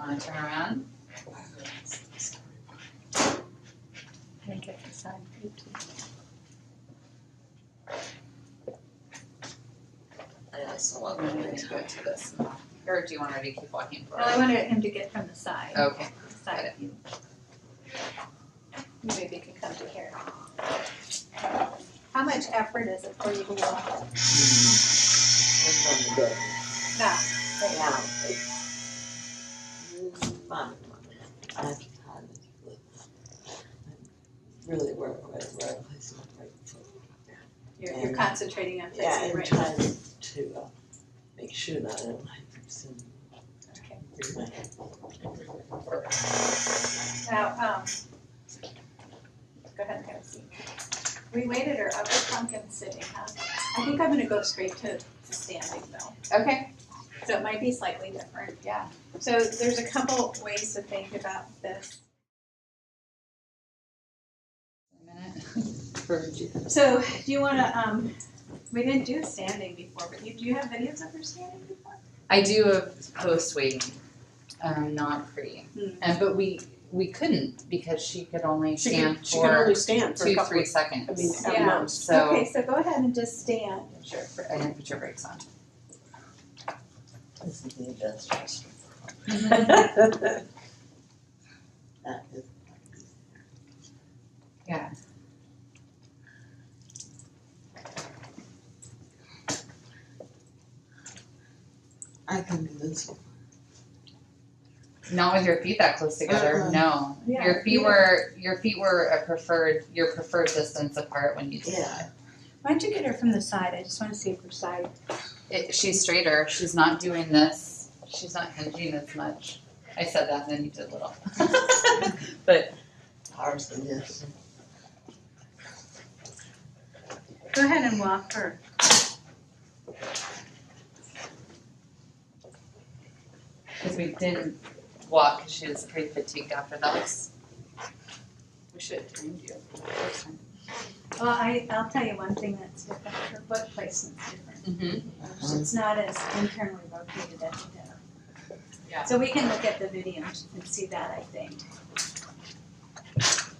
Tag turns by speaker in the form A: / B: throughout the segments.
A: want to turn around?
B: I get the side view too.
A: I also want to go to this. Or do you want her to keep walking forward?
B: Well, I wanted him to get from the side.
A: Okay.
B: Side view. Maybe you can come to here. How much effort is it for you to walk? No.
C: Yeah, it's fun. I'm really where I place my right foot.
B: You're concentrating on fixing
C: Yeah, I'm
B: right.
C: trying to make sure that I don't hyperextend.
B: Okay. Now, go ahead and have a seat. We waited or upper trunk and sitting, huh? I think I'm gonna go straight to standing though.
A: Okay.
B: So it might be slightly different.
A: Yeah.
B: So there's a couple ways to think about this.
A: A minute.
B: So do you wanna, we didn't do standing before, but do you have videos of her standing before?
A: I do a post waiting, not pre. But we couldn't because she could only stand
D: She could only stand for a
A: 2-3
D: couple
A: seconds.
D: I mean, at
B: Yeah.
D: most.
A: So
B: Okay, so go ahead and just stand.
A: sure, and put your brakes on.
C: This is the adjustment. That is.
A: Yeah.
C: I can do this one.
A: Not with your feet that close together. No.
B: Yeah,
A: Your feet were your preferred distance apart when you did that.
B: Why don't you get her from the side? I just wanna see if her side.
A: She's straighter. She's not doing this. She's not hinging as much. I said that and then you did a little. But
C: Ours than this.
B: Go ahead and walk her.
A: because we didn't walk because she was pretty fatigued after that. We should have trained you the first time.
B: Well, I'll tell you one thing that's different. Her foot placement's different.
A: Mm-hmm.
B: It's not as internally rotated as the hip.
A: Yeah.
B: So we can look at the video and see that, I think.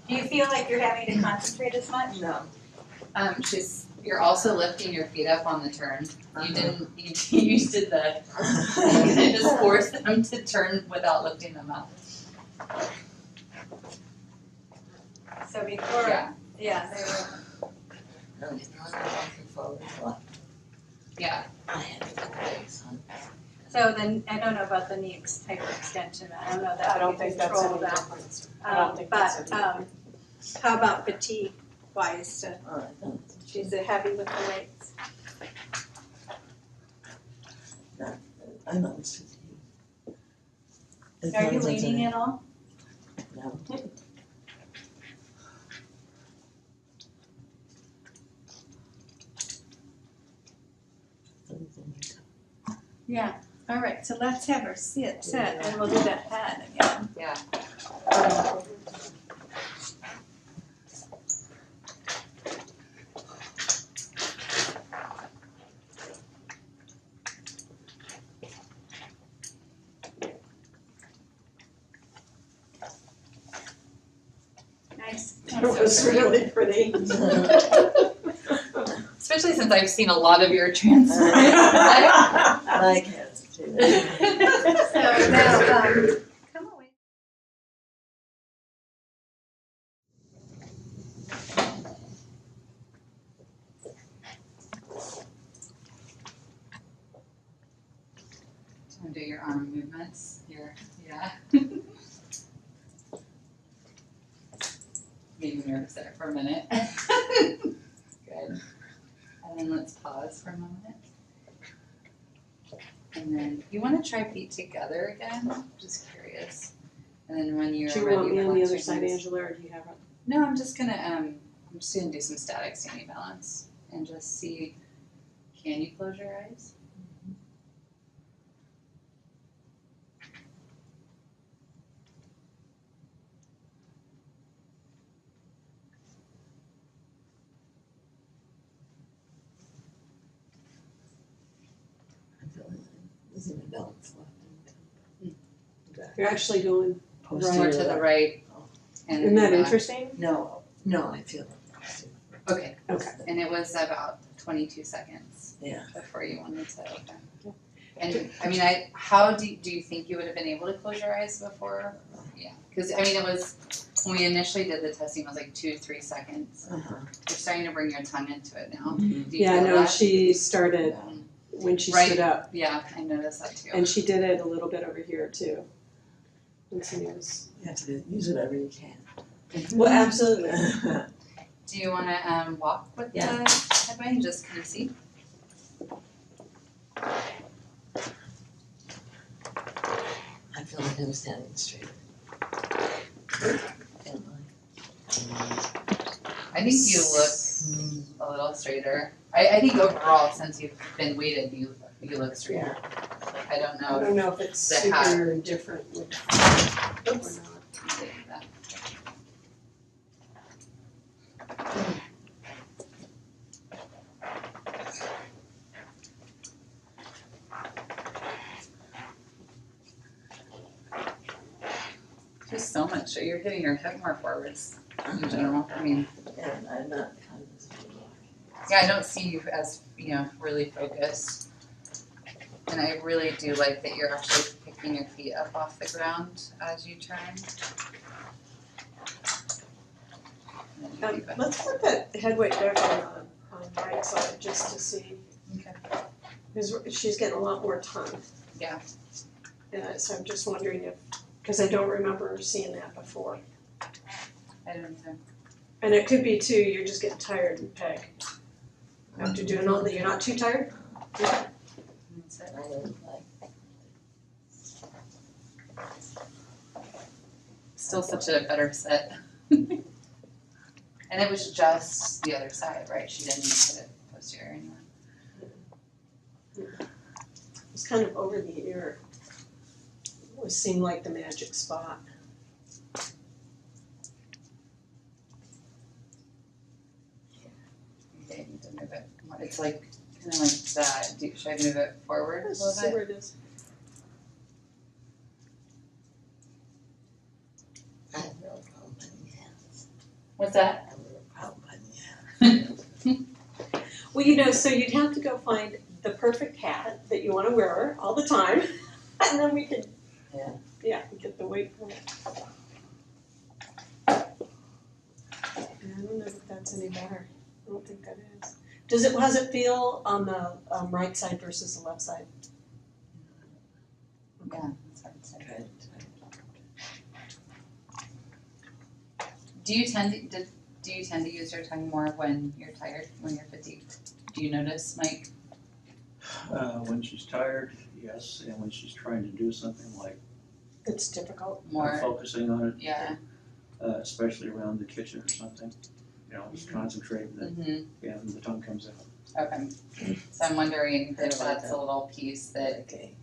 B: Do you feel like you're having to concentrate as much?
C: No.
A: You're also lifting your feet up on the turn. You didn't. You did the. You just forced them to turn without lifting them up.
B: So before,
A: Yeah.
B: they were.
C: No, it's not walking forward.
A: Yeah.
C: I had to put brakes on.
B: So then, I don't know about the knee hyperextension. I don't know that
D: I
B: we
D: don't
B: can
D: think that's
B: control
D: any
B: that.
D: difference. I don't think that's any
B: But how about fatigue wise?
C: Oh, I don't.
B: She's heavy with the weights.
C: I know it's just you.
B: Are you leaning at all?
C: No.
B: Yeah. All right. So let's have her sit, and we'll do that head again.
A: Yeah.
B: Nice.
D: It was really pretty.
A: Especially since I've seen a lot of your transfer.
C: I like it too.
B: So now, come away.
A: Want to do your arm movements? Yeah. Made me nervous there for a minute. Good. And then let's pause for a moment. And then you want to try feet together again? Just curious. And then when you're
D: Do you
A: ready,
D: want me on the
A: relax
D: other
A: your
D: side,
A: knees.
D: Angela, or do you have it?
A: No, I'm just gonna do some static standing balance and just see. Can you close your eyes?
C: I feel like there's an adult left in the back.
D: You're actually going,
A: more
C: Posterior.
A: to the right. And
D: isn't that
A: back.
D: interesting?
C: No, I feel posterior.
A: Okay,
D: Okay.
A: and it was about 22 seconds
C: Yeah.
A: before you wanted to open. And I mean, how do you think you would have been able to close your eyes before? Yeah, because I mean, it was, when we initially did the testing, it was like 2-3 seconds.
C: Uh-huh.
A: You're starting to bring your tongue into it now.
C: Mhm.
A: Do you
D: Yeah,
A: feel
D: no,
A: that?
D: she started when she
A: Right.
D: stood up.
A: Yeah, I noticed that too.
D: And she did it a little bit over here too. And so it was,
C: You have to use whatever you can.
D: well, absolutely.
A: Do you want to walk with
C: Yeah.
A: the headway and just kind of see?
C: I feel like I'm standing straight. Am
A: I think you look a little straighter. I think overall, since you've been weighted, you look straighter. I don't
D: I
A: know
D: don't know if it's
A: The hat.
D: super different with, or
A: Oops.
D: not.
A: if that. Just so much. You're hitting your hip more forwards in general. I mean,
C: And I'm not kind of speed walking.
A: yeah, I don't see you as, really focused. And I really do like that you're actually picking your feet up off the ground as you turn. And then you keep it.
D: Let's put that head weight back on the right side just to see,
A: Okay.
D: because she's getting a lot more tongue.
A: Yeah.
D: Yeah, so I'm just wondering if, because I don't remember seeing that before.
A: I don't either.
D: And it could be too, you're just getting tired and peg. After doing all that, you're not too tired?
A: That's it.
C: I don't like.
A: Still such a better set. And it was just the other side, right? She didn't put it posterior anywhere.
D: It's kind of over the ear. It seemed like the magic spot.
A: Okay, you need to move it more. It's like kind of like that. Should I move it forward a
D: Let's
A: little
D: see
A: bit?
D: where it is.
C: I have no problem putting hands.
A: What's that?
C: I have no problem putting hands.
D: Well, so you'd have to go find the perfect hat that you want to wear all the time, and then we could, get the weight from it. I don't know if that's any better. I don't think that is. How's it feel on the right side versus the left side?
A: Yeah, that's hard to say.
C: Try to.
A: Do you tend to use your tongue more when you're tired, when you're fatigued? Do you notice, Mike?
E: When she's tired, yes, and when she's trying to do something like
D: It's difficult.
A: More,
E: focusing on it,
A: yeah.
E: especially around the kitchen or something, just concentrating,
A: Mm-hmm.
E: and the tongue comes out.
A: Okay. So I'm wondering if that's a little piece that.
C: Okay.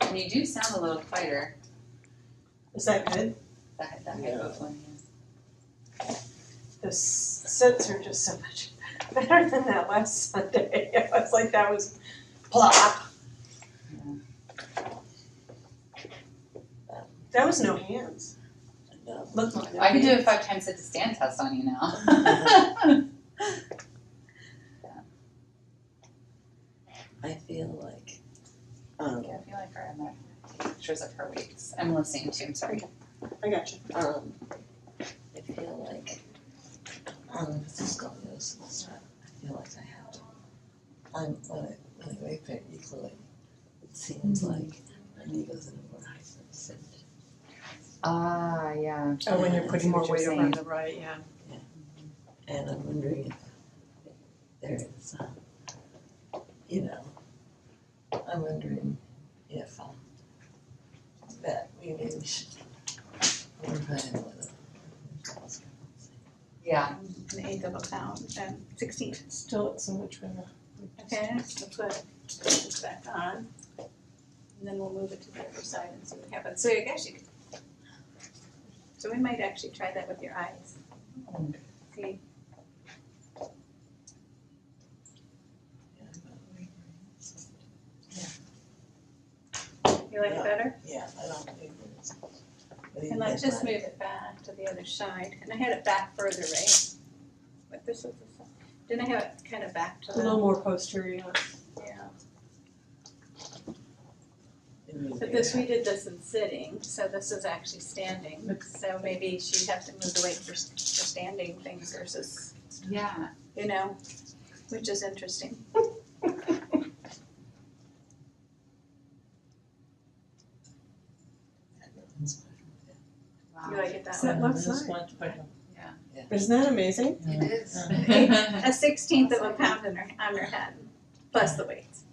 A: And you do sound a little quieter.
D: Is that good?
A: That
C: Yeah.
A: microphone.
D: The sets are just so much better than that last Sunday. It was like that was plop. That was no hands.
C: No.
D: Looked like no
A: I can do a
D: hands.
A: 5 times sit to stand test on you now.
C: I feel like,
A: Yeah, I feel like I'm at pictures of her weights. I'm listening too, I'm sorry.
D: I got you.
C: I feel like, with the scoliosis, I feel like I have to, when I weigh very equally, it seems like my knee goes into more hyperextension.
A: Ah, yeah.
D: Oh, when you're
A: I
D: putting
A: see
D: more
A: what you're
D: weight over
A: saying.
D: on the right, yeah.
C: And I'm wondering if there is, I'm wondering if, that we maybe should work on with it.
A: Yeah.
B: An eighth of a pound and 16.
D: Still, it's so much better.
B: Okay, that's good. Put this back on. And then we'll move it to the other side and see what happens. So I guess you could. So we might actually try that with your eyes. See. You like it better?
C: Yeah, I don't think it's.
B: And let's just move it back to the other side. And I had it back further, right? But this is the side. Didn't I have it kind of back to
D: A little
B: the,
D: more posterior.
B: yeah. But this, we did this in sitting, so this is actually standing. So maybe she'd have to move the weight for standing things versus,
A: Yeah.
B: you know, which is interesting.
A: Wow.
B: You like it that
D: So
B: way?
D: that looks
C: This
D: nice.
C: much better.
D: Isn't that amazing?
A: It is.
B: A 1/16 of a pound on her head, plus the weights.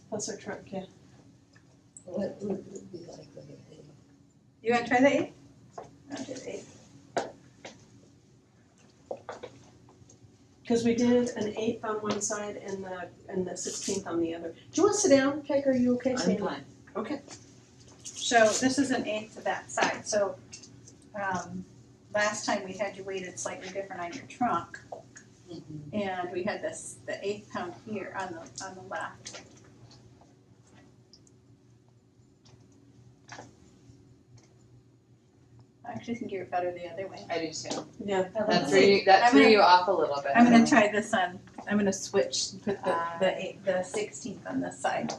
D: Plus our trunk, yeah.
C: What would it be like with an 8?
B: You wanna try the 8? I'll do the 8.
D: Because we did an 1/8 on one side and the 16th on the other. Do you want to sit down, Peg? Are you okay
C: I'm
D: standing?
C: fine.
D: Okay.
B: So this is an 1/8 to that side, so, last time we had you weighted slightly different on your trunk. And we had this, the 1/8 pound here on the left. I actually think you're better the other way.
A: I do too.
D: Yeah.
A: That threw you off a little bit.
B: I'm gonna try this on, I'm gonna switch, put the 16th on this side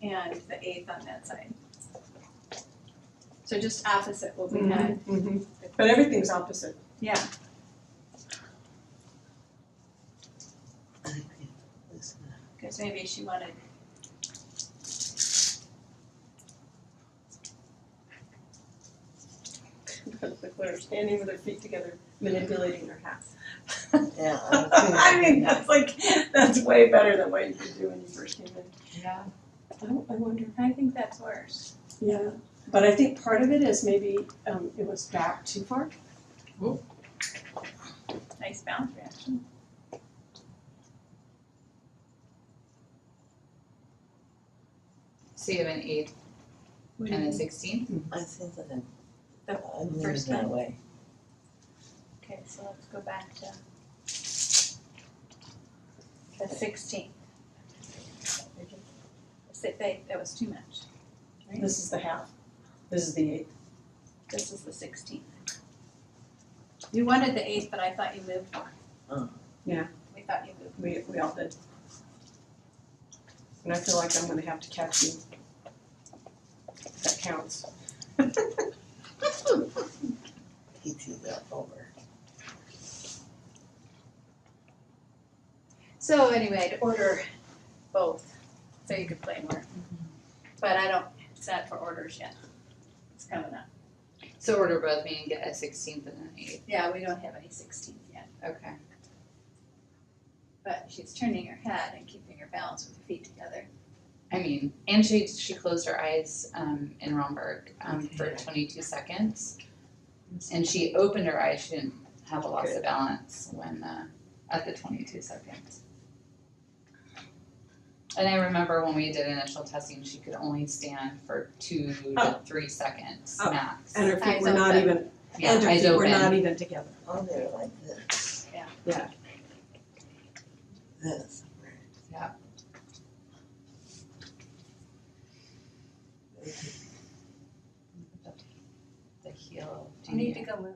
B: and the 1/8 on that side. So just opposite what we had.
D: Mhm. But everything's opposite.
B: Yeah,
C: I can't listen.
B: because maybe she wanted.
D: Look, we're standing with our feet together, manipulating our hat.
C: Yeah.
D: I mean, that's way better than what you could do when you first came in.
A: Yeah.
D: I wonder.
B: I think that's worse.
D: Yeah, but I think part of it is maybe it was back too far.
B: Nice bounce reaction.
A: So you have an 8 and a 16?
C: I think that
B: The
C: I'm leaning
B: first
C: that
B: one?
C: way.
B: Okay, so let's go back to the 16th. That was too much. Right?
D: This is the half. This is the 8th.
B: This is the 16th. You wanted the 8th, but I thought you moved more.
C: Oh.
D: Yeah.
B: We thought you moved.
D: We all did. And I feel like I'm gonna have to catch you. That counts.
C: He teed that over.
B: So anyway, I'd order both, so you could play more. But I don't set for orders yet. It's coming up.
A: So order both, meaning get a 16th and an 8th.
B: Yeah, we don't have any 16th yet.
A: Okay.
B: But she's turning her head and keeping her balance with her feet together.
A: I mean, and she closed her eyes in Romberg for 22 seconds. And she opened her eyes, she didn't have a loss of balance when at the 22 seconds. And I remember when we did initial testing, she could only stand for 2 to 3 seconds max.
D: And her feet
B: Eyes
D: were not
B: open.
D: even,
A: Yeah,
D: and her
A: eyes
D: feet were
A: open.
D: not even together.
C: Oh, they're like this.
B: Yeah.
D: Yeah.
C: This.
A: Yeah.
B: You need to go move.